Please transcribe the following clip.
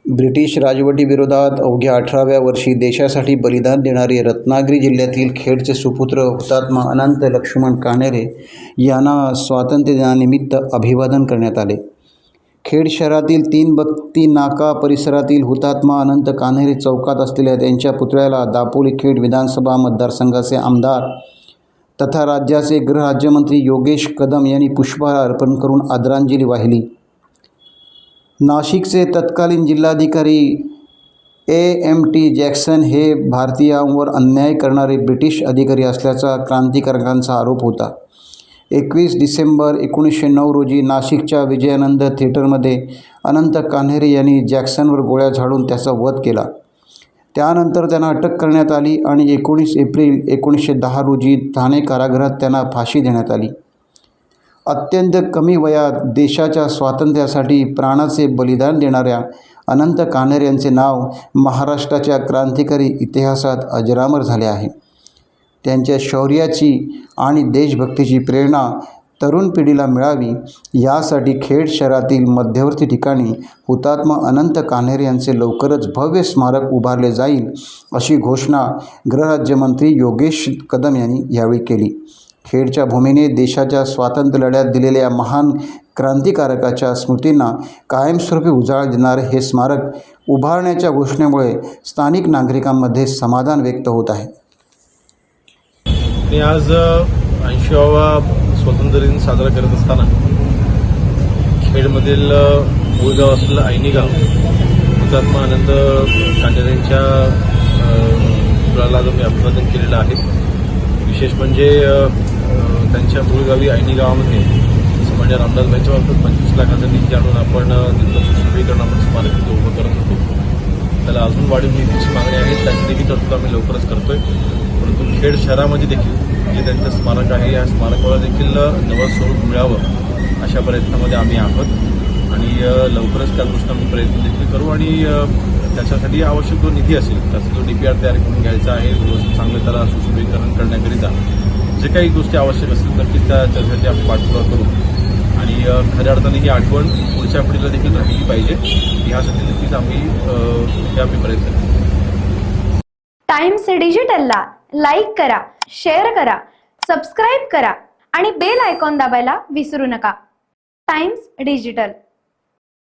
British राजवटीविरोधात अवघ्या 18व्या वर्षी देशासाठी बलिदान देणारे रत्नागिरी जिल्ह्यातील खेडचे सुपुत्र हुतात्मा अनंत लक्ष्मण कान्हेरे यांना स्वातंत्र्यदिनानिमित्त अभिवादन करण्यात आले। खेड शहरातील 3 बत्ती नाका परिसरातील हुतात्मा अनंत कान्हेरे चौकात असलेल्या त्यांच्या पुतळ्याला दापोली खेड विधानसभा मतदारसंघाचे आमदार तथा राज्याचे गृहराज्यमंत्री योगेश कदम यांनी पुष्पहार अर्पण करून आदरांजली वाहिली। नाशिकचे तत्कालीन जिल्हाधिकारी AMT जॅक्सन हे भारतीयांवर अन्याय करणारे ब्रिटिश अधिकारी असल्याचा क्रांतिकारकांचा आरोप होता। 21 डिसेंबर 1909 रोजी नाशिकच्या विजयानंद थिएटरमध्ये अनंत कान्हेरे यांनी जॅक्सनवर गोळ्या झाडून त्याचा वध केला। त्यानंतर त्यांना अटक करण्यात आली आणि 19 एप्रिल 1910 रोजी ठाणे कारागृहात त्यांना फाशी देण्यात आली। अत्यंत कमी वयात देशाच्या स्वातंत्र्यासाठी प्राणाचे बलिदान देणाऱ्या अनंत कान्हेरे यांचे नाव महाराष्ट्राच्या क्रांतिकारी इतिहासात अजरामर झाले आहे। त्यांच्या शौर्याची आणि देशभक्तीची प्रेरणा तरुण पिढीला मिळावी यासाठी खेड शहरातील मध्यवर्ती ठिकाणी हुतात्मा अनंत कान्हेरे यांचे लवकरच भव्य स्मारक उभारले जाईल, अशी घोषणा गृहराज्यमंत्री योगेश कदम यांनी यावेळी केली। खेडच्या भूमीने देशाच्या स्वातंत्र्य लढ्यात दिलेल्या महान क्रांतिकारकाच्या स्मृतींना कायमस्वरूपी उजाळा देणारे हे स्मारक उभारण्याच्या घोषणेमुळे स्थानिक नागरिकांमध्ये समाधान व्यक्त होत आहे। मी आज 80वा स्वातंत्र्य दिन साजरा करत असताना खेडमधील मूळ गाव असलेलं ऐनी गाव हुतात्मा अनंत कान्हेरेंच्या पुतळ्याला मी अभिवादन केलेलं आहे। विशेष म्हणजे त्यांच्या मूळ गावी ऐनी गावामध्ये म्हणजे रामदासबाईंच्या बाबतीत 25 लाखाचा निधी आणून आपण तिथलं सुशोभीकरण आपण स्मारक तिथं उभं करत होतो। त्याला अजून वाढीव निधीची मागणी आहे, त्याची देखील तरतूद आम्ही लवकरच करतोय। परंतु खेड शहरामध्ये देखील जे त्यांचं स्मारक आहे या स्मारकाला देखील नवं स्वरूप मिळावं अशा प्रयत्नामध्ये आम्ही आहोत आणि लवकरच त्या दृष्टीने आम्ही प्रयत्न देखील करू आणि त्याच्यासाठी आवश्यक जो निधी असेल त्याचा जो DPR तयार करून घ्यायचा आहे, चांगलं त्याला सुशोभीकरण करण्याकरिता जे काही गोष्टी आवश्यक असतील नक्कीच त्याच्यासाठी आपण पाठपुरावा करू आणि खऱ्या अर्थाने ही आठवण पुढच्या पिढीला देखील राहिली पाहिजे यासाठी नक्कीच आम्ही प्रयत्न करू। टाइम्स डिजिटलला लाईक करा, शेअर करा, सबस्क्राईब करा आणि बेल आयकॉन दाबायला विसरू नका। Times digital.